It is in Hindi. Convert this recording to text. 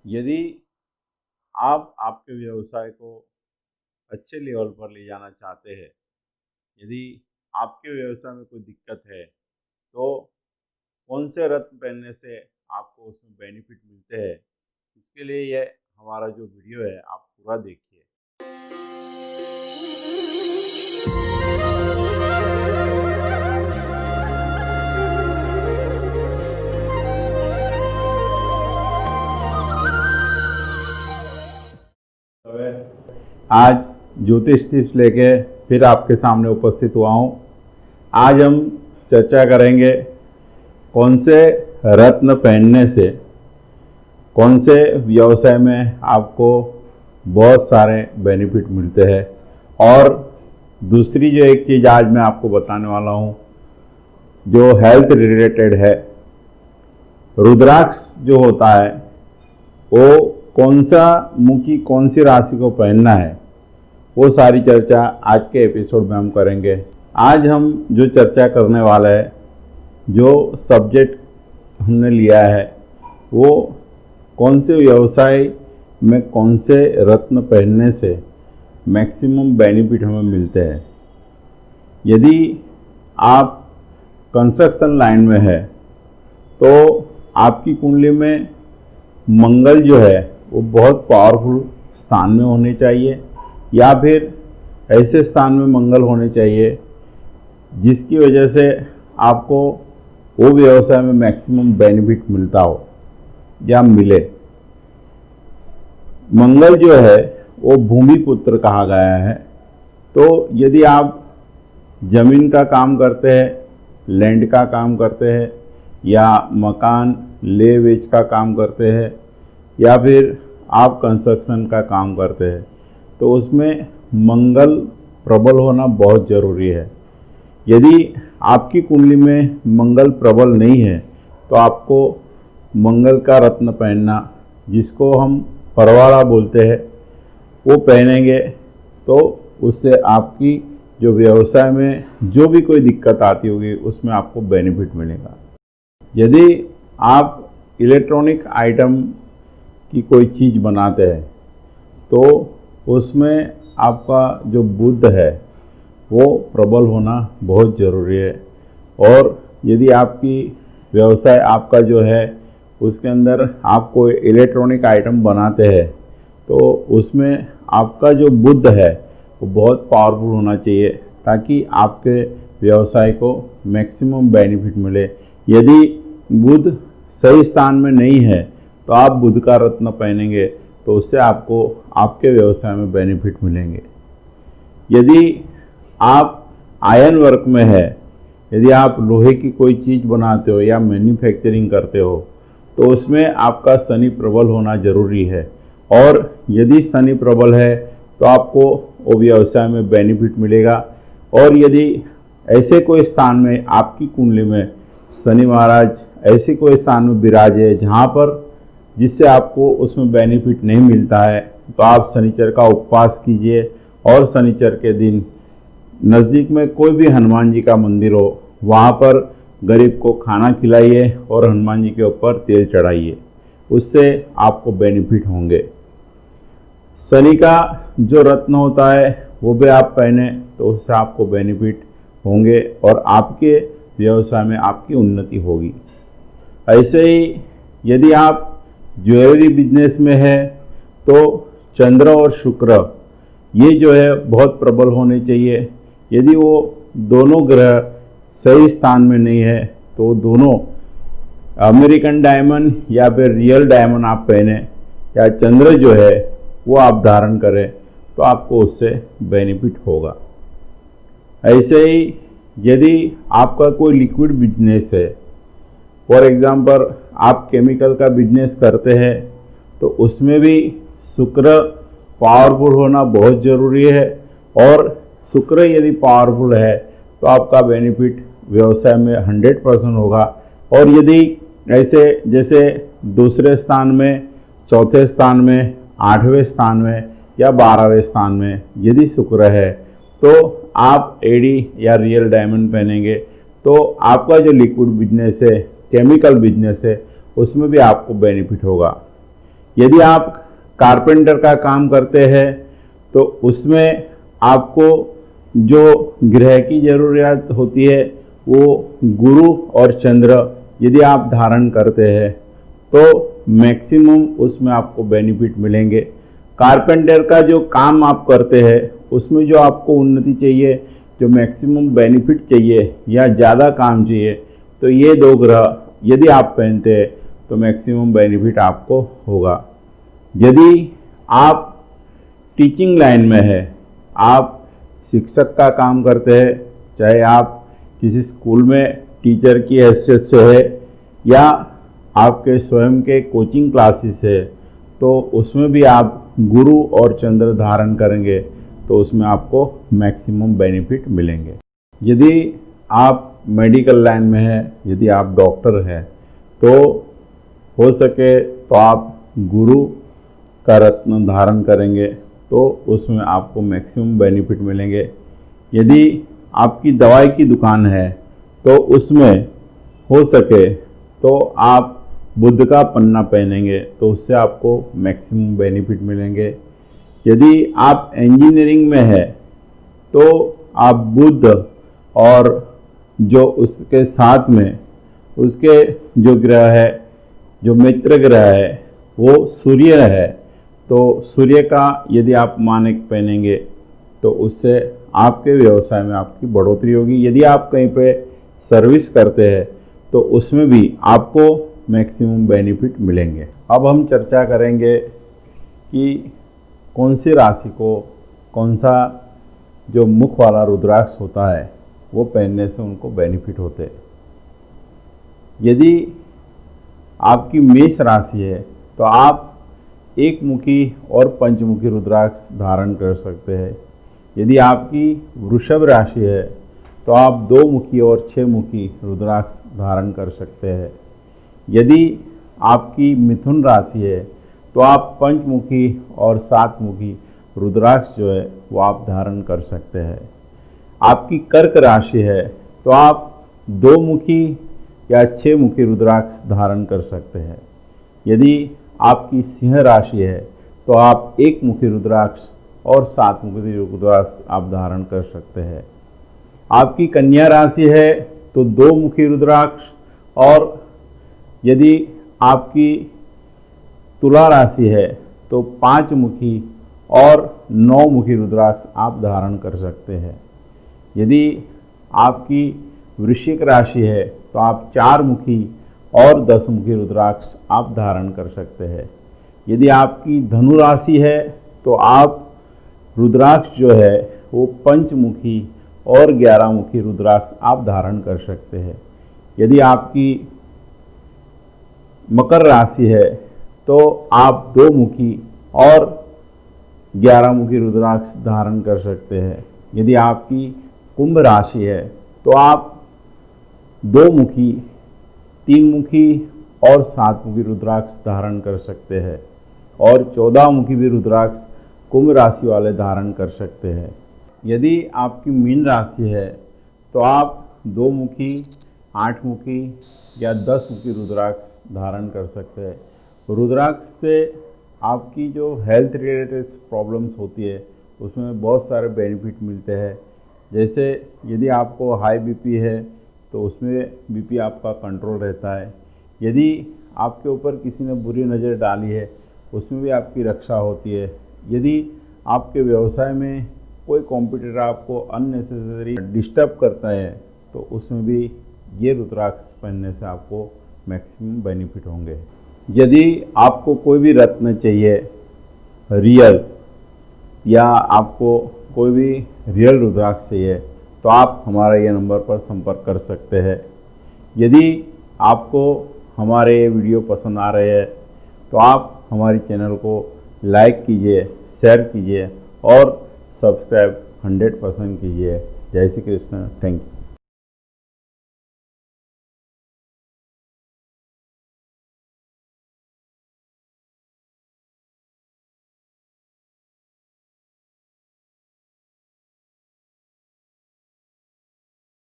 यदि आप आपके व्यवसाय को अच्छे लेवल पर ले जाना चाहते हैं, यदि आपके व्यवसाय में कोई दिक्कत है, तो कौन से रत्न पहनने से आपको उसमें बेनिफिट मिलते हैं, इसके लिए यह हमारा जो वीडियो है आप पूरा देखिए। आज ज्योतिष टिप्स लेके फिर आपके सामने उपस्थित हुआ हूँ। आज हम चर्चा करेंगे कौन से रत्न पहनने से कौन से व्यवसाय में आपको बहुत सारे बेनिफिट मिलते हैं। और दूसरी जो एक चीज़ आज मैं आपको बताने वाला हूँ जो हेल्थ रिलेटेड है, रुद्राक्ष जो होता है वो कौन सा मुखी कौन सी राशि को पहनना है, वो सारी चर्चा आज के एपिसोड में हम करेंगे। आज हम जो चर्चा करने वाले हैं, जो सब्जेक्ट हमने लिया है, वो कौन से व्यवसाय में कौन से रत्न पहनने से मैक्सिमम बेनिफिट हमें मिलते हैं। यदि आप कंस्ट्रक्शन लाइन में है तो आपकी कुंडली में मंगल जो है वो बहुत पावरफुल स्थान में होने चाहिए, या फिर ऐसे स्थान में मंगल होने चाहिए जिसकी वजह से आपको वो व्यवसाय में मैक्सिमम बेनिफिट मिलता हो या मिले। मंगल जो है वो भूमि पुत्र कहा गया है। तो यदि आप जमीन का काम करते हैं, लैंड का काम करते हैं, या मकान ले वेच का काम करते हैं, या फिर आप कंस्ट्रक्शन का काम करते हैं, तो उसमें मंगल प्रबल होना बहुत ज़रूरी है। यदि आपकी कुंडली में मंगल प्रबल नहीं है तो आपको मंगल का रत्न पहनना, जिसको हम परवाड़ा बोलते हैं, वो पहनेंगे तो उससे आपकी जो व्यवसाय में जो भी कोई दिक्कत आती होगी उसमें आपको बेनिफिट मिलेगा। यदि आप इलेक्ट्रॉनिक आइटम की कोई चीज़ बनाते हैं तो उसमें आपका जो बुध है वो प्रबल होना बहुत ज़रूरी है। और यदि आपकी व्यवसाय आपका जो है उसके अंदर आप कोई इलेक्ट्रॉनिक आइटम बनाते हैं तो उसमें आपका जो बुध है वो बहुत पावरफुल होना चाहिए, ताकि आपके व्यवसाय को मैक्सिमम बेनिफिट मिले। यदि बुध सही स्थान में नहीं है तो आप बुध का रत्न पहनेंगे तो उससे आपको आपके व्यवसाय में बेनिफिट मिलेंगे। यदि आप आयरन वर्क में है, यदि आप लोहे की कोई चीज़ बनाते हो या मैन्युफैक्चरिंग करते हो, तो उसमें आपका शनि प्रबल होना ज़रूरी है। और यदि शनि प्रबल है तो आपको वो व्यवसाय में बेनिफिट मिलेगा। और यदि ऐसे कोई स्थान में आपकी कुंडली में शनि महाराज ऐसे कोई स्थान में विराजे जहाँ पर जिससे आपको उसमें बेनिफिट नहीं मिलता है, तो आप शनिचर का उपवास कीजिए और शनिचर के दिन नज़दीक में कोई भी हनुमान जी का मंदिर हो वहाँ पर गरीब को खाना खिलाइए और हनुमान जी के ऊपर तेल चढ़ाइए, उससे आपको बेनिफिट होंगे। शनि का जो रत्न होता है वो भी आप पहने तो उससे आपको बेनिफिट होंगे और आपके व्यवसाय में आपकी उन्नति होगी। ऐसे ही यदि आप ज्वेलरी बिजनेस में है तो चंद्र और शुक्र ये जो है बहुत प्रबल होने चाहिए। यदि वो दोनों ग्रह सही स्थान में नहीं है तो दोनों अमेरिकन डायमंड या फिर रियल डायमंड आप पहने या चंद्र जो है वो आप धारण करें तो आपको उससे बेनिफिट होगा। ऐसे ही यदि आपका कोई लिक्विड बिजनेस है, फॉर एग्ज़ाम्पल आप केमिकल का बिजनेस करते हैं, तो उसमें भी शुक्र पावरफुल होना बहुत ज़रूरी है। और शुक्र यदि पावरफुल है तो आपका बेनिफिट व्यवसाय में 100% होगा। और यदि ऐसे जैसे दूसरे स्थान में, चौथे स्थान में, 8वें स्थान में या 12वें स्थान में यदि शुक्र है तो आप एडी या रियल डायमंड पहनेंगे तो आपका जो लिक्विड बिजनेस है, केमिकल बिजनेस है, उसमें भी आपको बेनिफिट होगा। यदि आप कारपेंटर का काम करते हैं तो उसमें आपको जो ग्रह की ज़रूरियात होती है वो गुरु और चंद्र यदि आप धारण करते हैं तो मैक्सिमम उसमें आपको बेनिफिट मिलेंगे। कारपेंटर का जो काम आप करते हैं उसमें जो आपको उन्नति चाहिए, जो मैक्सिमम बेनिफिट चाहिए या ज़्यादा काम चाहिए, तो ये दो ग्रह यदि आप पहनते हैं तो मैक्सिमम बेनिफिट आपको होगा। यदि आप टीचिंग लाइन में है, आप शिक्षक का काम करते हैं, चाहे आप किसी स्कूल में टीचर की हैसियत से है या आपके स्वयं के कोचिंग क्लासेस है, तो उसमें भी आप गुरु और चंद्र धारण करेंगे तो उसमें आपको मैक्सिमम बेनिफिट मिलेंगे। यदि आप मेडिकल लाइन में है, यदि आप डॉक्टर हैं, तो हो सके तो आप गुरु का रत्न धारण करेंगे तो उसमें आपको मैक्सिमम बेनिफिट मिलेंगे। यदि आपकी दवाई की दुकान है तो उसमें हो सके तो आप बुध का पन्ना पहनेंगे तो उससे आपको मैक्सिमम बेनिफिट मिलेंगे। यदि आप इंजीनियरिंग में है तो आप बुध और जो उसके साथ में उसके जो ग्रह है, जो मित्र ग्रह है वो सूर्य है, तो सूर्य का यदि आप मानक पहनेंगे तो उससे आपके व्यवसाय में आपकी बढ़ोतरी होगी। यदि आप कहीं पे सर्विस करते हैं तो उसमें भी आपको मैक्सिमम बेनिफिट मिलेंगे। अब हम चर्चा करेंगे कि कौन सी राशि को कौन सा जो मुख वाला रुद्राक्ष होता है वो पहनने से उनको बेनिफिट होते हैं। यदि आपकी मेष राशि है तो आप एक मुखी और पंचमुखी रुद्राक्ष धारण कर सकते हैं। यदि आपकी वृषभ राशि है तो आप 2 मुखी और 6 मुखी रुद्राक्ष धारण कर सकते हैं। यदि आपकी मिथुन राशि है तो आप पंचमुखी और 7 मुखी रुद्राक्ष जो है वो आप धारण कर सकते हैं। आपकी कर्क राशि है तो आप 2 मुखी या 6 मुखी रुद्राक्ष धारण कर सकते हैं। यदि आपकी सिंह राशि है तो आप 1 मुखी रुद्राक्ष और 7 मुखी रुद्राक्ष आप धारण कर सकते हैं। आपकी कन्या राशि है तो 2 मुखी रुद्राक्ष, और यदि आपकी तुला राशि है तो 5 मुखी और 9 मुखी रुद्राक्ष आप धारण कर सकते हैं। यदि आपकी वृश्चिक राशि है तो आप 4 मुखी और 10 मुखी रुद्राक्ष आप धारण कर सकते हैं। यदि आपकी धनु राशि है तो आप रुद्राक्ष जो है वो पंचमुखी और 11 मुखी रुद्राक्ष आप धारण कर सकते हैं। यदि आपकी मकर राशि है तो आप 2 मुखी और 11 मुखी रुद्राक्ष धारण कर सकते हैं। यदि आपकी कुंभ राशि है तो आप 2 मुखी, 3 मुखी और 7 मुखी रुद्राक्ष धारण कर सकते हैं, और 14 मुखी भी रुद्राक्ष कुंभ राशि वाले धारण कर सकते हैं। यदि आपकी मीन राशि है तो आप 2 मुखी, 8 मुखी या 10 मुखी रुद्राक्ष धारण कर सकते हैं। रुद्राक्ष से आपकी जो हेल्थ रिलेटेड प्रॉब्लम्स होती है उसमें बहुत सारे बेनिफिट मिलते हैं। जैसे यदि आपको हाई बीपी है तो उसमें बीपी आपका कंट्रोल रहता है। यदि आपके ऊपर किसी ने बुरी नज़र डाली है उसमें भी आपकी रक्षा होती है। यदि आपके व्यवसाय में कोई कॉम्पिटिटर आपको अननेसेसरी डिस्टर्ब करता है तो उसमें भी ये रुद्राक्ष पहनने से आपको मैक्सिमम बेनिफिट होंगे। यदि आपको कोई भी रत्न चाहिए रियल, या आपको कोई भी रियल रुद्राक्ष चाहिए तो आप हमारा ये नंबर पर संपर्क कर सकते हैं। यदि आपको हमारे ये वीडियो पसंद आ रहे हैं तो आप हमारी चैनल को लाइक कीजिए, शेयर कीजिए और सब्सक्राइब 100% कीजिए। जय श्री कृष्ण। Thank you.